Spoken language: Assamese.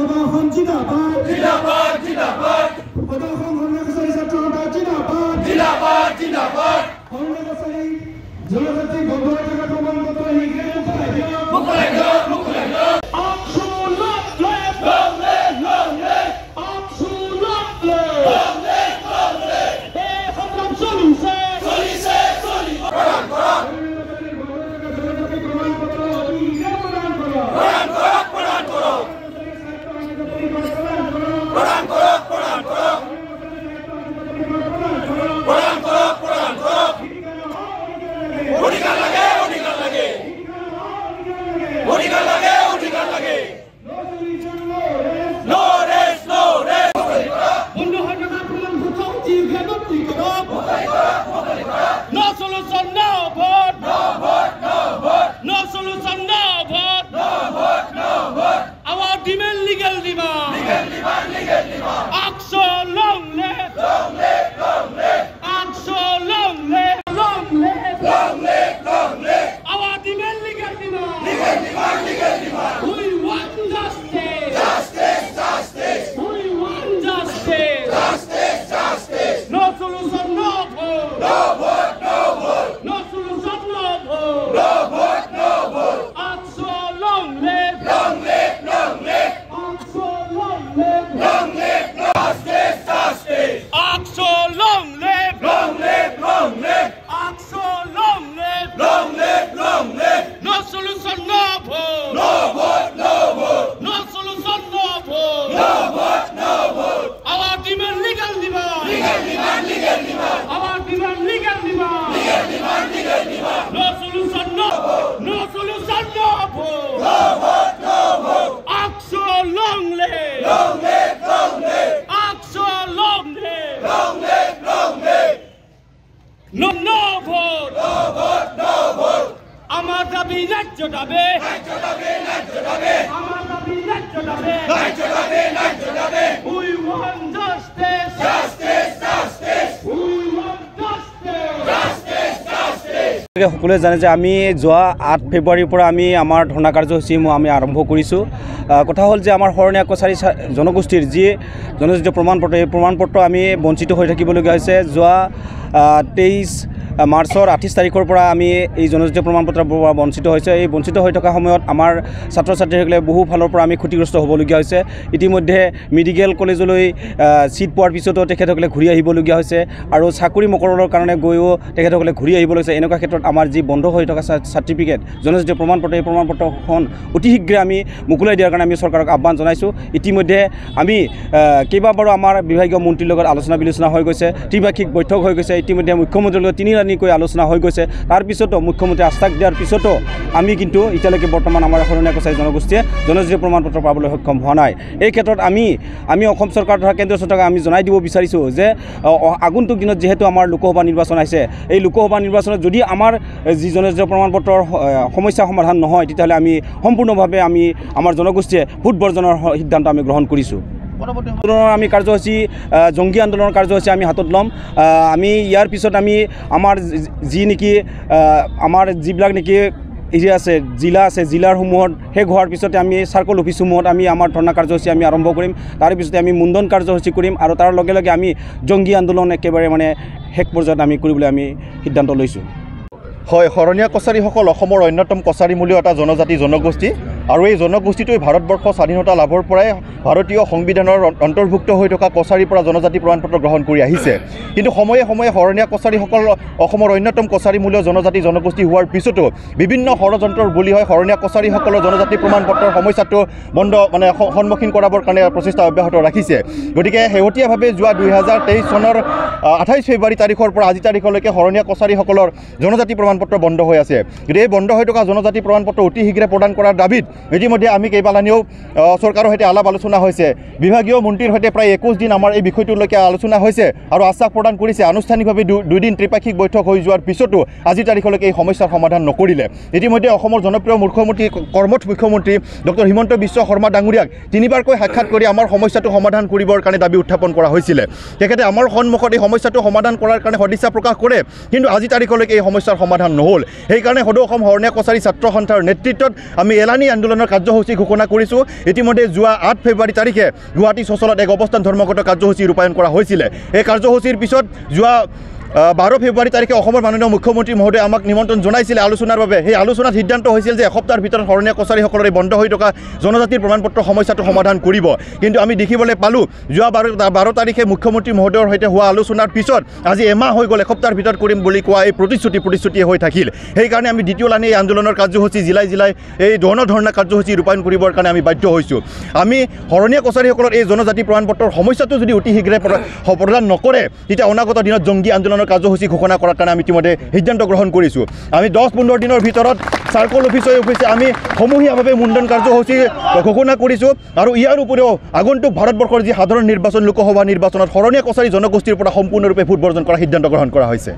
সদাখন জিন্দাবাদ জিন্দাবাদ জিন্দাবাদ সদাখন হন্যকচাৰী ছাত্ৰ সন্থা জিন্দাবাদ জিন্দাবাদ জিন্দাবাদ হন্যকচাৰী জনজাতি বন্ধ হৈ থকা প্ৰমাণপত্ৰ শীঘ্ৰে মুকলাই দিয়ক মুকলাই দিয়ক সকলোৱে জানে যে আমি যোৱা 8 ফেব্ৰুৱাৰীৰ পৰা আমি আমাৰ ধৰ্ণা কাৰ্যসূচী আমি আৰম্ভ কৰিছোঁ। কথা হ'ল যে আমাৰ শৰণীয়া কছাৰী জনগোষ্ঠীৰ যি জনজাতীয় প্ৰমাণপত্ৰ এই প্ৰমাণপত্ৰ আমি বঞ্চিত হৈ থাকিবলগীয়া হৈছে। যোৱা 23 মাৰ্চৰ 28 তাৰিখৰ পৰা আমি এই জনজাতীয় প্ৰমাণপত্ৰৰ পৰা বঞ্চিত হৈছে। এই বঞ্চিত হৈ থকা সময়ত আমাৰ ছাত্ৰ ছাত্ৰীসকলে বহু ফালৰ পৰা আমি ক্ষতিগ্ৰস্ত হ'বলগীয়া হৈছে। ইতিমধ্যে মেডিকেল কলেজলৈ চিট পোৱাৰ পিছতো তেখেতসকলে ঘূৰি আহিবলগীয়া হৈছে আৰু চাকৰি মকৰলৰ কাৰণে গৈও তেখেতসকলে ঘূৰি আহিব লাগিছে। এনেকুৱা ক্ষেত্ৰত আমাৰ যি বন্ধ হৈ থকা চাৰ্টিফিকেট জনজাতীয় প্ৰমাণপত্ৰ এই প্ৰমাণপত্ৰখন অতি শীঘ্ৰে আমি মুকলাই দিয়াৰ কাৰণে আমি চৰকাৰক আহ্বান জনাইছোঁ। ইতিমধ্যে আমি কেইবাবাৰো আমাৰ বিভাগীয় মন্ত্ৰীৰ লগত আলোচনা বিলোচনা হৈ গৈছে, ত্ৰিপাক্ষিক বৈঠক হৈ গৈছে। ইতিমধ্যে মুখ্যমন্ত্ৰীৰ লগত 3 ৰাণীকৈ আলোচনা হৈ গৈছে। তাৰ পিছতো মুখ্যমন্ত্ৰী আশ্বাস দিয়াৰ পিছতো আমি কিন্তু এতিয়ালৈকে বৰ্তমান আমাৰ শৰণীয়া কছাৰী জনগোষ্ঠীয়ে জনজাতীয় প্ৰমাণপত্ৰ পাবলৈ সক্ষম হোৱা নাই। এই ক্ষেত্ৰত আমি অসম চৰকাৰ তথা কেন্দ্ৰীয় চৰকাৰক আমি জনাই দিব বিচাৰিছোঁ যে আগন্তুক দিনত যিহেতু আমাৰ লোকসভা নিৰ্বাচন আহিছে, এই লোকসভা নিৰ্বাচনত যদি আমাৰ যি জনজাতীয় প্ৰমাণপত্ৰৰ সমস্যা সমাধান নহয় তেতিয়াহ'লে আমি সম্পূৰ্ণভাৱে আমাৰ জনগোষ্ঠীয়ে ভোট বৰ্জনৰ সিদ্ধান্ত আমি গ্ৰহণ কৰিছোঁ। আন্দোলনৰ আমি কাৰ্যসূচী জংগী আন্দোলনৰ কাৰ্যসূচী আমি হাতত ল'ম। আমি ইয়াৰ পিছত আমাৰ যি নেকি আমাৰ যিবিলাক নেকি এৰিয়া আছে, জিলা আছে, জিলাসমূহত শেষ হোৱাৰ পিছতে আমি চাৰ্কল অফিচসমূহত আমি আমাৰ ধৰ্ণা কাৰ্যসূচী আমি আৰম্ভ কৰিম। তাৰ পিছতে আমি মুণ্ডন কাৰ্যসূচী কৰিম আৰু তাৰ লগে লগে আমি জংগী আন্দোলন একেবাৰে শেষ পৰ্যায়ত আমি কৰিবলৈ আমি সিদ্ধান্ত লৈছোঁ। হয়, শৰণীয়া কছাৰীসকল অসমৰ অন্যতম কছাৰীমূলীয় এটা জনজাতি জনগোষ্ঠী আৰু এই জনগোষ্ঠীটোৱে ভাৰতবৰ্ষ স্বাধীনতা লাভৰ পৰাই ভাৰতীয় সংবিধানৰ অন্তৰ্ভুক্ত হৈ থকা কছাৰীৰ পৰা জনজাতি প্ৰমাণপত্ৰ গ্ৰহণ কৰি আহিছে। কিন্তু সময়ে সময়ে শৰণীয়া কছাৰীসকল অসমৰ অন্যতম কছাৰীমূলীয় জনজাতি জনগোষ্ঠী হোৱাৰ পিছতো বিভিন্ন ষড়যন্ত্ৰৰ বলি হয় শৰণীয়া কছাৰীসকলৰ জনজাতি প্ৰমাণপত্ৰৰ সমস্যাটো সন্মুখীন কৰাবৰ কাৰণে প্ৰচেষ্টা অব্যাহত ৰাখিছে। গতিকে শেহতীয়াভাৱে যোৱা 2023 চনৰ 28 ফেব্ৰুৱাৰী তাৰিখৰ পৰা আজি তাৰিখলৈকে শৰণীয়া কছাৰীসকলৰ জনজাতি প্ৰমাণপত্ৰ বন্ধ হৈ আছে। গতিকে এই বন্ধ হৈ থকা জনজাতি প্ৰমাণপত্ৰ অতি শীঘ্ৰে প্ৰদান কৰাৰ দাবীত ইতিমধ্যে আমি কেইবালানিও চৰকাৰৰ সৈতে আলাপ আলোচনা হৈছে। বিভাগীয় মন্ত্ৰীৰ সৈতে প্ৰায় 21 দিন আমাৰ এই বিষয়টোলৈকে আলোচনা হৈছে আৰু আশ্বাস প্ৰদান কৰিছে। আনুষ্ঠানিকভাৱে 2 দিন ত্ৰিপাক্ষিক বৈঠক হৈ যোৱাৰ পিছতো আজি তাৰিখলৈকে এই সমস্যাৰ সমাধান নকৰিলে। ইতিমধ্যে অসমৰ জনপ্ৰিয় মুখ্যমন্ত্ৰী কৰ্মঠ মুখ্যমন্ত্ৰী ডক্টৰ হিমন্ত বিশ্ব শৰ্মা ডাঙৰীয়াক 3বাৰকৈ সাক্ষাৎ কৰি আমাৰ সমস্যাটো সমাধান কৰিবৰ কাৰণে দাবী উত্থাপন কৰা হৈছিলে। তেখেতে আমাৰ সন্মুখত এই সমস্যাটো সমাধান কৰাৰ কাৰণে সদিচ্ছা প্ৰকাশ কৰে, কিন্তু আজি তাৰিখলৈকে এই সমস্যাৰ সমাধান নহ'ল। সেইকাৰণে সদৌ অসম শৰণীয়া কছাৰী ছাত্ৰ সন্থাৰ নেতৃত্বত আমি এলানি আন্দোলনৰ কাৰ্যসূচী ঘোষণা কৰিছোঁ ইতিমধ্যে যোৱা 8 ফেব্ৰুৱাৰী তাৰিখে গুৱাহাটী চচলত এক অৱস্থান ধৰ্মঘট কাৰ্যসূচী ৰূপায়ণ কৰা হৈছিলে এই কাৰ্যসূচীৰ পিছত যোৱা 12 ফেব্ৰুৱাৰী তাৰিখে অসমৰ মাননীয় মুখ্যমন্ত্ৰী মহোদয়ে আমাক নিমন্ত্ৰণ জনাইছিলে আলোচনাৰ বাবে সেই আলোচনাত সিদ্ধান্ত হৈছিল যে এসপ্তাহৰ ভিতৰত শৰণীয়া কছাৰীসকলৰ এই বন্ধ হৈ থকা জনজাতিৰ প্ৰমাণপত্ৰ সমস্যাটো সমাধান কৰিব কিন্তু আমি দেখিবলৈ পালোঁ যোৱা 12 তাৰিখে মুখ্যমন্ত্ৰী মহোদয়ৰ সৈতে হোৱা আলোচনাৰ পিছত আজি এমাহ হৈ গ'ল এসপ্তাহৰ ভিতৰত কৰিম বুলি কোৱা এই প্ৰতিশ্ৰুতিয়ে হৈ থাকিল সেইকাৰণে আমি দ্বিতীয় লানি এই আন্দোলনৰ কাৰ্যসূচী জিলাই এই ধৰ্ণা কাৰ্যসূচী ৰূপায়ণ কৰিবৰ কাৰণে আমি বাধ্য হৈছোঁ আমি শৰণীয়া কছাৰীসকলৰ এই জনজাতি প্ৰমাণপত্ৰৰ সমস্যাটো যদি অতি শীঘ্ৰে প্ৰদান নকৰে তেতিয়া অনাগত দিনত জংগী আন্দোলনৰ কাৰ্যসূচী ঘোষণা কৰাৰ কাৰণে আমি ইতিমধ্যে সিদ্ধান্ত গ্ৰহণ কৰিছোঁ আমি 10-15 দিনৰ ভিতৰত চাৰ্কল অফিচে আমি সমূহীয়াভাৱে মুণ্ডন কাৰ্যসূচী ঘোষণা কৰিছোঁ আৰু ইয়াৰ উপৰিও আগন্তুক ভাৰতবৰ্ষৰ যি সাধাৰণ নিৰ্বাচন লোকসভা নিৰ্বাচনত শৰণীয়া কছাৰী জনগোষ্ঠীৰ পৰা সম্পূৰ্ণৰূপে ভোট বৰ্জন কৰাৰ সিদ্ধান্ত গ্ৰহণ কৰা হৈছে